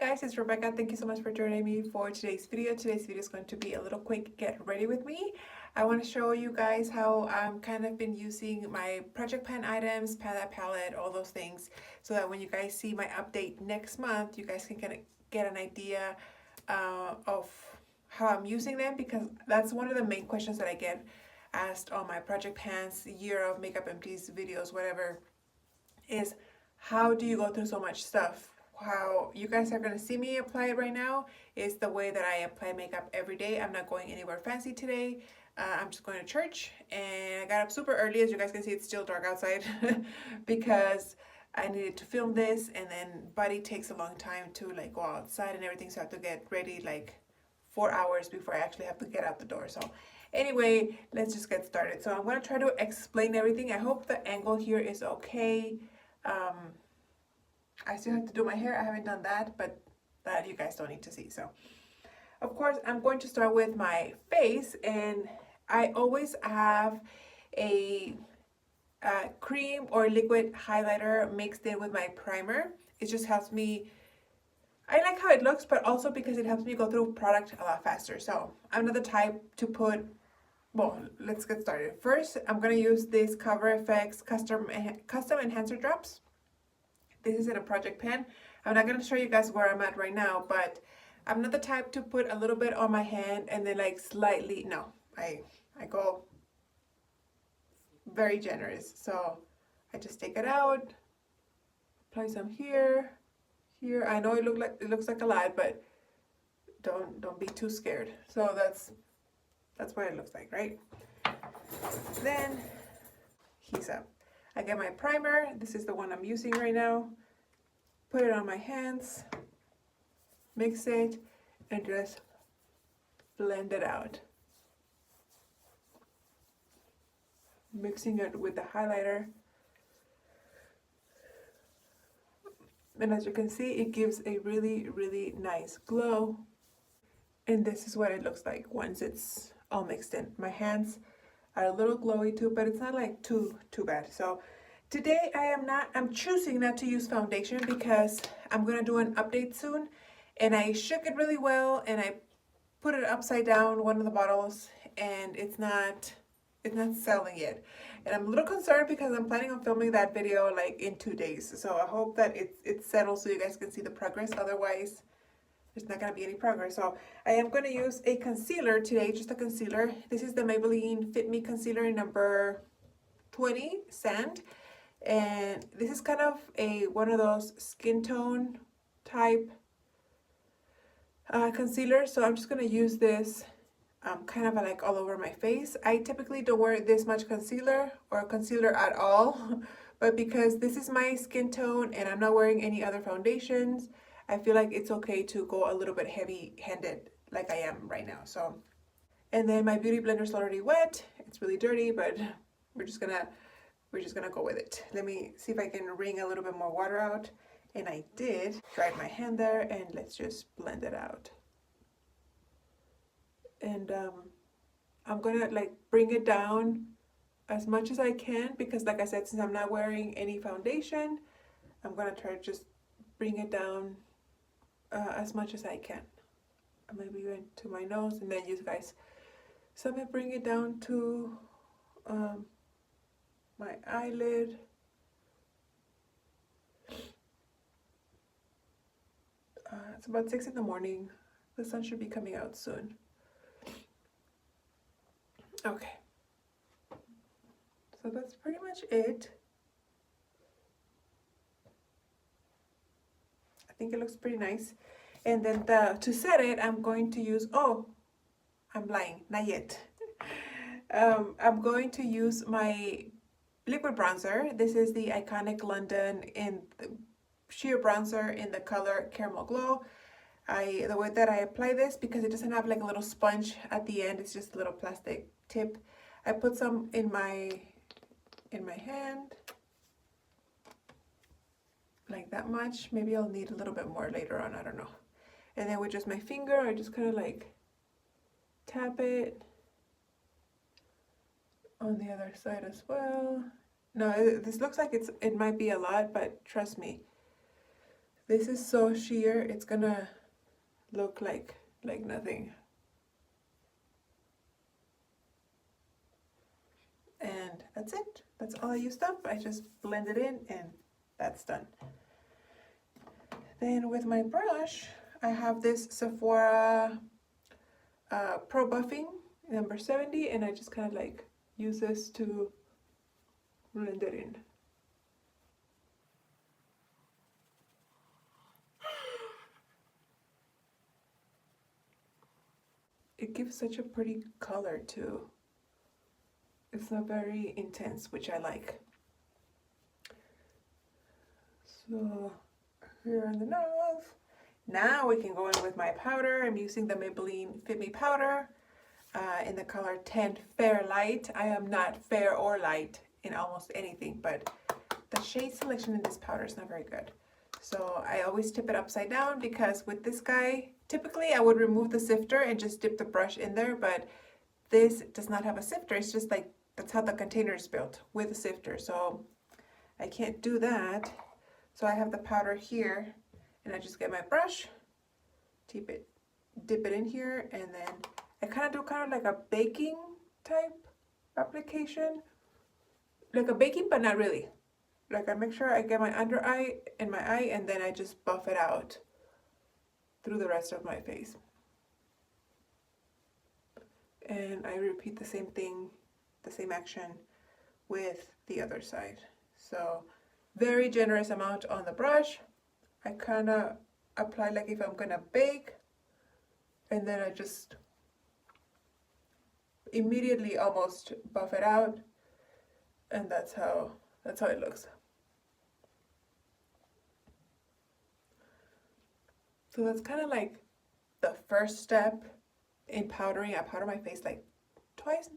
guys, it's Rebecca. Thank you so much for joining me for today's video. Today's video is going to be a little quick get ready with me. I want to show you guys how I'm kind of been using my project pan items, palette, all those things, so that when you guys see my update next month, you guys can get an idea of how I'm using them, because that's one of the main questions that I get asked on my project pans, year of makeup empties videos, whatever, is how do you go through so much stuff? How you guys are gonna see me apply it right now is the way that I apply makeup every day. I'm not going anywhere fancy today. I'm just going to church, and I got up super early. As you guys can see, it's still dark outside because I needed to film this, and then Buddy takes a long time to like go outside and everything, so I have to get ready like 4 hours before I actually have to get out the door. So anyway, let's just get started. So I'm gonna try to explain everything. I hope the angle here is okay. I still have to do my hair. I haven't done that, but that you guys don't need to see. So of course I'm going to start with my face, and I always have a cream or liquid highlighter mixed in with my primer. It just helps me, I like how it looks, but also because it helps me go through product a lot faster. So I'm not the type to put, well, let's get started. First, I'm gonna use this Cover FX custom enhancer drops. This is in a project pan. I'm not going to show you guys where I'm at right now, but I'm not the type to put a little bit on my hand and then like slightly, no, I go very generous. So I just take it out, apply some here. I know it looks like a lot, but don't be too scared. So that's what it looks like, right? Then he's up. I get my primer. This is the one I'm using right now. Put it on my hands, mix it, and just blend it out. Mixing it with the highlighter. And as you can see, it gives a really, really nice glow. And this is what it looks like once it's all mixed in. My hands are a little glowy too, but it's not like too bad. So today I'm choosing not to use foundation because I'm gonna do an update soon, and I shook it really well and I put it upside down, one of the bottles, and it's not selling yet. And I'm a little concerned because I'm planning on filming that video like in 2 days. So I hope that it settles so you guys can see the progress. Otherwise, there's not gonna be any progress. So I am gonna use a concealer today, just a concealer. This is the Maybelline Fit Me Concealer number 20 Sand. And this is kind of one of those skin tone type concealer. So I'm just gonna use this kind of like all over my face. I typically don't wear this much concealer or concealer at all, but because this is my skin tone and I'm not wearing any other foundations, I feel like it's okay to go a little bit heavy-handed like I am right now. So, and then my beauty blender is already wet. It's really dirty, but we're just gonna go with it. Let me see if I can wring a little bit more water out. And I did. Dried my hand there, and let's just blend it out. And I'm gonna like bring it down as much as I can, because like I said, since I'm not wearing any foundation, I'm gonna try to just bring it down as much as I can. Maybe even to my nose, and then you guys. So I'm gonna bring it down to my eyelid. It's about 6 in the morning. The sun should be coming out soon. Okay. So that's pretty much it. I think it looks pretty nice. And then to set it, I'm going to use, oh, I'm lying, not yet. I'm going to use my liquid bronzer. This is the Iconic London in the sheer bronzer in the color Caramel Glow. The way that I apply this, because it doesn't have like a little sponge at the end, it's just a little plastic tip. I put some in my hand, like that much. Maybe I'll need a little bit more later on, I don't know. And then with just my finger, I just kind of like tap it on the other side as well. No, this looks like it might be a lot, but trust me, This is so sheer, it's gonna look like nothing. And that's it. That's all I used up. I just blend it in and that's done. Then with my brush, I have this Sephora Pro Buffing number 70, and I just kind of like use this to blend it in. It gives such a pretty color too. It's not very intense, which I like. So here in the nose. Now we can go in with my powder. I'm using the Maybelline Fit Me powder in the color 10 Fair Light. I am not fair or light in almost anything, but the shade selection in this powder is not very good. So I always tip it upside down, because with this guy, typically I would remove the sifter and just dip the brush in there, but this does not have a sifter. It's just like, that's how the container is built, with a sifter. So I can't do that. So I have the powder here, and I just get my brush, dip it in here, and then I kind of do like a baking type application. Like a baking, but not really. Like I make sure I get my under eye and my eye, and then I just buff it out through the rest of my face. And I repeat the same thing, the same action with the other side. So very generous amount on the brush. I kind of apply like if I'm gonna bake, and then I just immediately almost buff it out, and that's how it looks. So that's kind of like the first step in powdering. I powder my face like twice,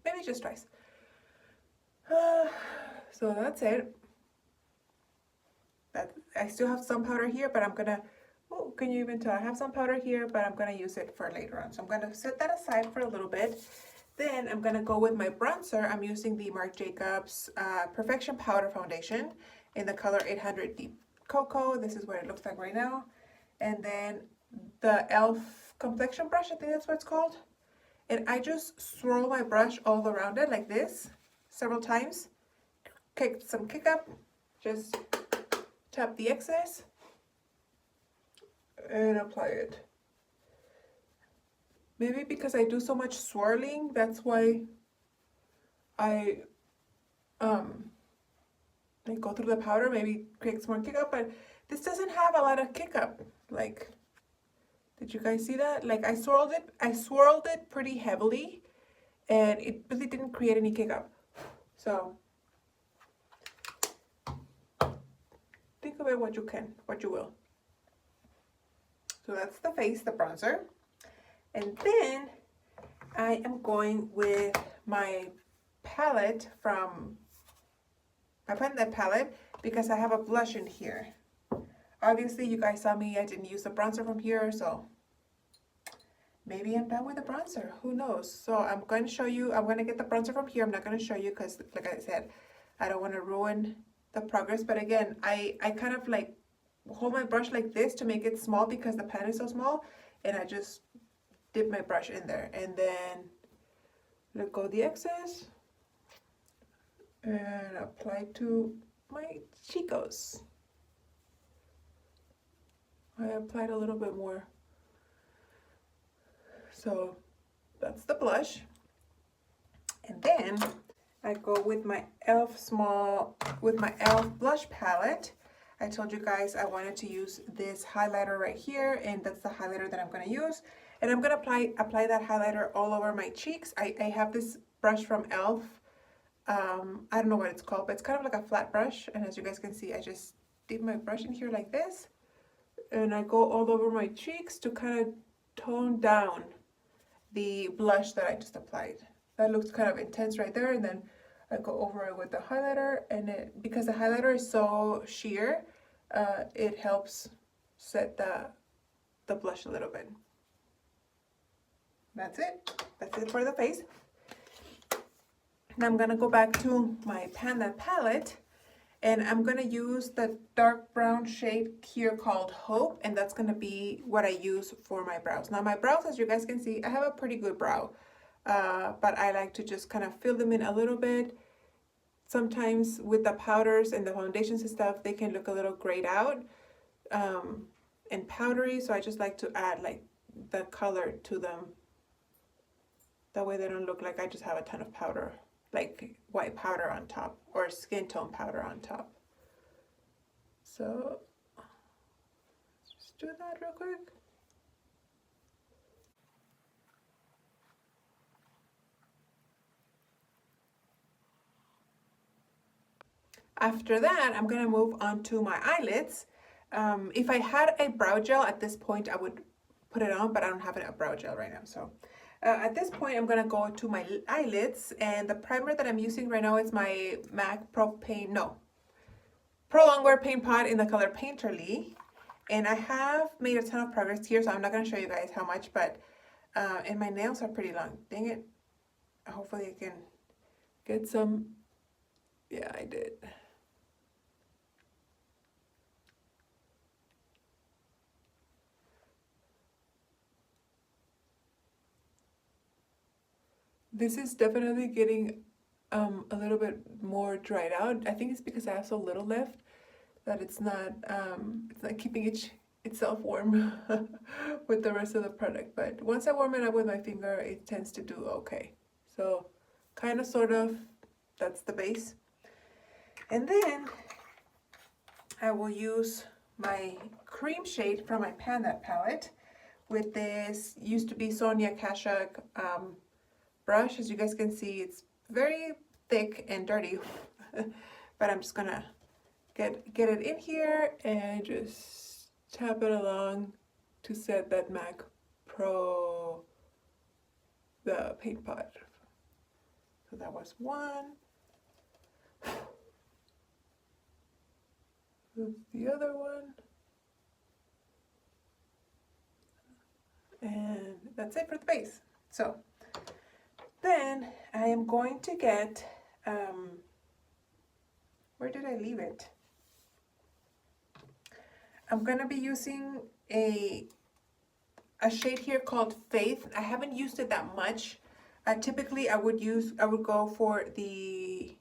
maybe just twice. So that's it. I still have some powder here, but I'm gonna, oh, can you even tell? I have some powder here, but I'm gonna use it for later on. So I'm gonna set that aside for a little bit. Then I'm gonna go with my bronzer. I'm using the Marc Jacobs Perfection Powder Foundation in the color 800 Deep Cocoa. This is what it looks like right now. And then the e.l.f. complexion brush, I think that's what it's called. And I just swirl my brush all around it like this several times. Kick up, just tap the excess and apply it. Maybe because I do so much swirling, that's why I like go through the powder, maybe creates more kick up, but this doesn't have a lot of kick up. Like, did you guys see that? Like I swirled it pretty heavily, and it really didn't create any kick up. So think of it what you can, what you will. So that's the face, the bronzer. And then I am going with my palette from, I found that palette because I have a blush in here. Obviously you guys saw me, I didn't use the bronzer from here, so maybe I'm done with the bronzer, who knows. So I'm going to show you, I'm going to get the bronzer from here. I'm not going to show you because like I said, I don't want to ruin the progress. But again, I kind of like hold my brush like this to make it small because the pan is so small, and I just dip my brush in there and then let go the excess and apply to my cheekos. I applied a little bit more. So that's the blush. And then I go with my e.l.f. blush palette. I told you guys I wanted to use this highlighter right here, and that's the highlighter that I'm going to use. And I'm going to apply that highlighter all over my cheeks. I have this brush from e.l.f. I don't know what it's called, but it's kind of like a flat brush. And as you guys can see, I just dip my brush in here like this. And I go all over my cheeks to kind of tone down the blush that I just applied. That looks kind of intense right there. And then I go over it with the highlighter, and because the highlighter is so sheer, it helps set the blush a little bit. That's it. That's it for the face. Now I'm gonna go back to my Panda palette, And I'm gonna use the dark brown shade here called Hope, and that's gonna be what I use for my brows. Now my brows, as you guys can see, I have a pretty good brow, but I like to just kind of fill them in a little bit. Sometimes with the powders and the foundations and stuff, they can look a little grayed out and powdery, so I just like to add like the color to them. That way they don't look like I just have a ton of powder, like white powder on top or skin tone powder on top. So just do that real quick. After that, I'm gonna move on to my eyelids. If I had a brow gel at this point, I would put it on, but I don't have a brow gel right now. So at this point, I'm gonna go to my eyelids, and the primer that I'm using right now is my MAC Pro Longwear Paint Pot in the color Painterly. And I have made a ton of progress here, so I'm not gonna show you guys how much, but and my nails are pretty long. Dang it. Hopefully I can get some. Yeah, I did. This is definitely getting a little bit more dried out. I think it's because I have so little left that it's not keeping itself warm with the rest of the product. But once I warm it up with my finger, it tends to do okay. So kind of sort of, that's the base. And then I will use my cream shade from my Panda palette with this used to be Sonia Kashuk brush. As you guys can see, it's very thick and dirty, but I'm just gonna get it in here and just tap it along to set that MAC Pro, the paint pot. So that was one. That's the other one. And that's it for the base. So then I am going to get, where did I leave it? I'm gonna be using a shade here called Faith. I haven't used it that much. Typically I would go for the,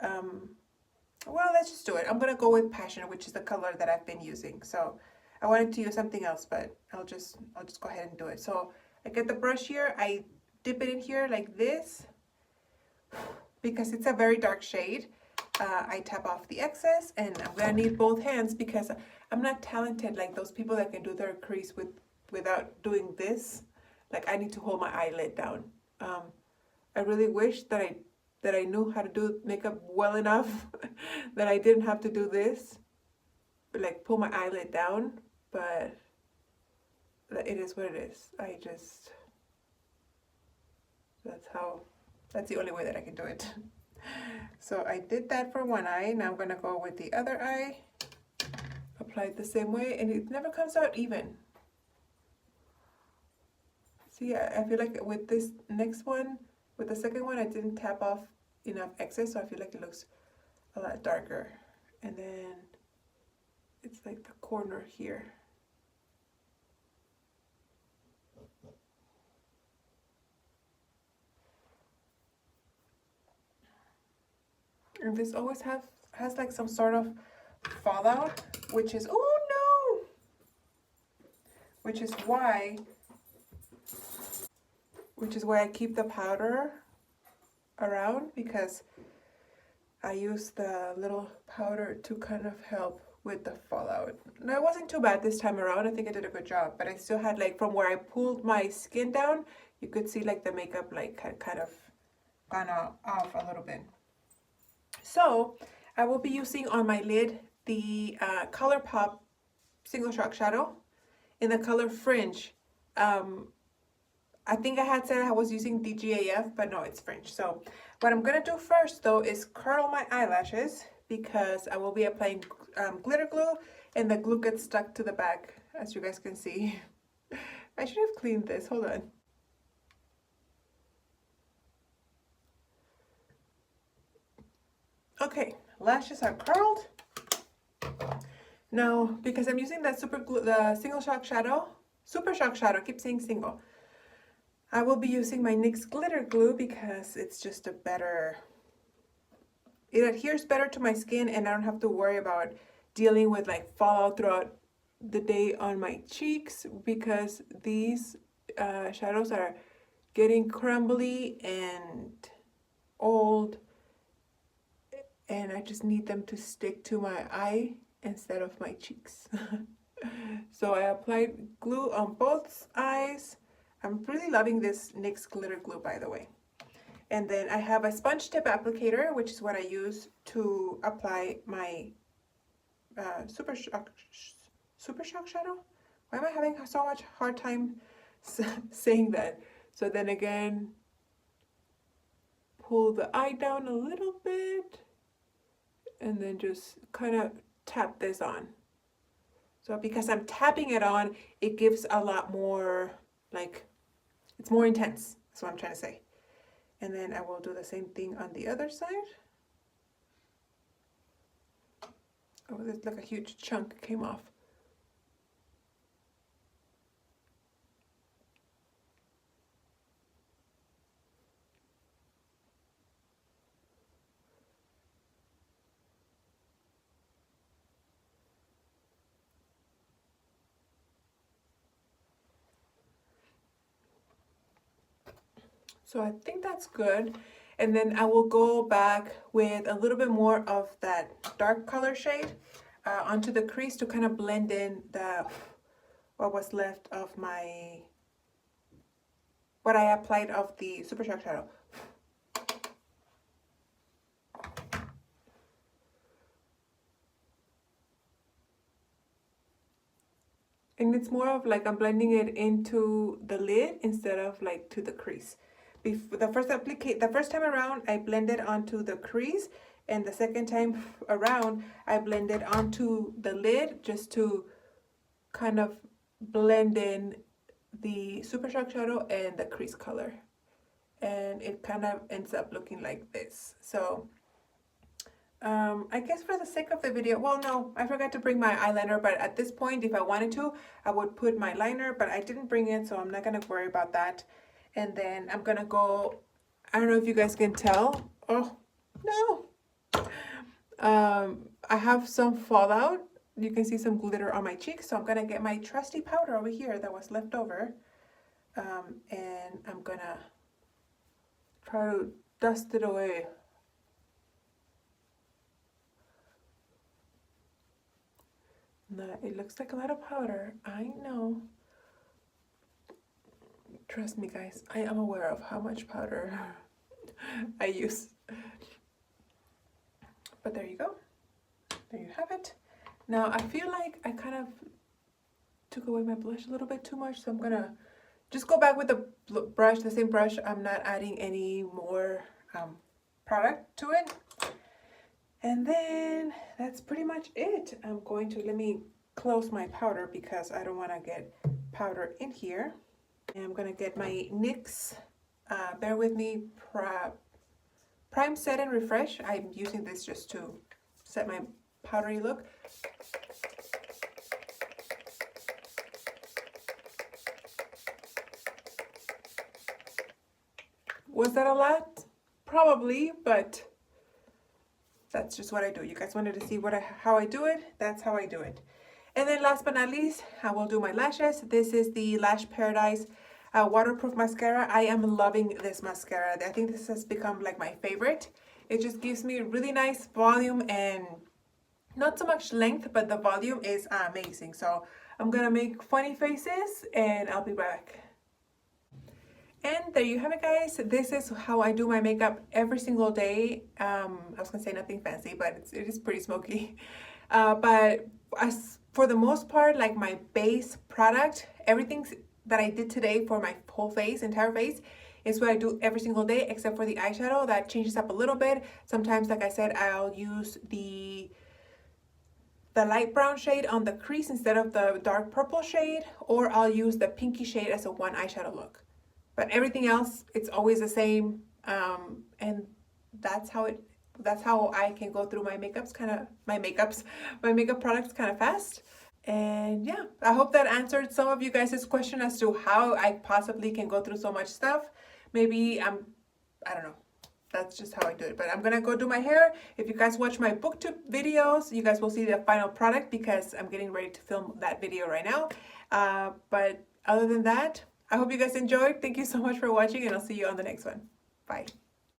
well, let's just do it. I'm gonna go with Passion, which is the color that I've been using. So I wanted to use something else, but I'll just go ahead and do it. So I get the brush here, I dip it in here like this, because it's a very dark shade. I tap off the excess, and I'm gonna need both hands because I'm not talented like those people that can do their crease without doing this. Like, I need to hold my eyelid down. I really wish that I knew how to do makeup well enough that I didn't have to do this, like pull my eyelid down, but it is what it is. That's the only way that I can do it. So I did that for one eye. Now I'm gonna go with the other eye, apply it the same way, and it never comes out even. See, I feel like with this next one, with the second one, I didn't tap off enough excess, so I feel like it looks a lot darker. And then it's like the corner here. And this always has like some sort of fallout, which is, oh no! Which is why I keep the powder around, because I use the little powder to kind of help with the fallout. No, it wasn't too bad this time around. I think I did a good job, but I still had, like, from where I pulled my skin down, you could see like the makeup like had kind of gone off a little bit. So I will be using on my lid the ColourPop Single Shock Shadow in the color Fringe. I think I had said I was using DGAF, but no, it's Fringe. So what I'm gonna do first though is curl my eyelashes, because I will be applying glitter glue, and the glue gets stuck to the back, as you guys can see. I should have cleaned this, hold on. Okay, lashes are curled. Now, because I'm using that the single shock shadow, super shock shadow, I keep saying single, I will be using my NYX glitter glue because it's just a better, it adheres better to my skin and I don't have to worry about dealing with like fallout throughout the day on my cheeks, because these shadows are getting crumbly and old, and I just need them to stick to my eye instead of my cheeks. So I applied glue on both eyes. I'm really loving this NYX glitter glue, by the way. And then I have a sponge tip applicator, which is what I use to apply my super shock shadow. Why am I having so much hard time saying that? So then again, pull the eye down a little bit and then just kind of tap this on. So because I'm tapping it on, it gives a lot more, like, it's more intense. That's what I'm trying to say. And then I will do the same thing on the other side. Oh, there's like a huge chunk came off. So I think that's good. And then I will go back with a little bit more of that dark color shade onto the crease to kind of blend in what was left of my, what I applied of the Super Shock Shadow. And it's more of like I'm blending it into the lid instead of like to the crease. The first time around, I blended onto the crease, and the second time around, I blended onto the lid just to kind of blend in the Super Shock Shadow and the crease color. And it kind of ends up looking like this. So I guess for the sake of the video, well, no, I forgot to bring my eyeliner, but at this point, if I wanted to, I would put my liner, but I didn't bring it, so I'm not going to worry about that. And then I'm going to go, I don't know if you guys can tell. Oh, no. I have some fallout. You can see some glitter on my cheeks, so I'm going to get my trusty powder over here that was left over. And I'm going to try to dust it away. Now, it looks like a lot of powder. I know. Trust me, guys, I am aware of how much powder I use. But there you go. There you have it. Now, I feel like I kind of took away my blush a little bit too much, so I'm going to just go back with the brush, the same brush. I'm not adding any more product to it. And then that's pretty much it. I'm going to, let me close my powder because I don't want to get powder in here. And I'm going to get my NYX, bear with me, Prime Set and Refresh. I'm using this just to set my powdery look. Was that a lot? Probably, but that's just what I do. You guys wanted to see how I do it? That's how I do it. And then last but not least, I will do my lashes. This is the Lash Paradise waterproof mascara. I am loving this mascara. I think this has become like my favorite. It just gives me really nice volume and not so much length, but the volume is amazing. So I'm gonna make funny faces and I'll be right back. And there you have it, guys. This is how I do my makeup every single day. I was gonna say nothing fancy, but it is pretty smoky. But as for the most part, like my base product, everything that I did today for my whole face, entire face, is what I do every single day, except for the eyeshadow. That changes up a little bit. Sometimes, like I said, I'll use the light brown shade on the crease instead of the dark purple shade, or I'll use the pinky shade as a one eyeshadow look. But everything else, it's always the same, and that's how it that's how I can go through my makeup products kind of fast. And yeah, I hope that answered some of you guys' question as to how I possibly can go through so much stuff. Maybe I don't know. That's just how I do it. But I'm gonna go do my hair. If you guys watch my booktube videos, you guys will see the final product because I'm getting ready to film that video right now. But other than that, I hope you guys enjoyed. Thank you so much for watching, and I'll see you on the next one. Bye.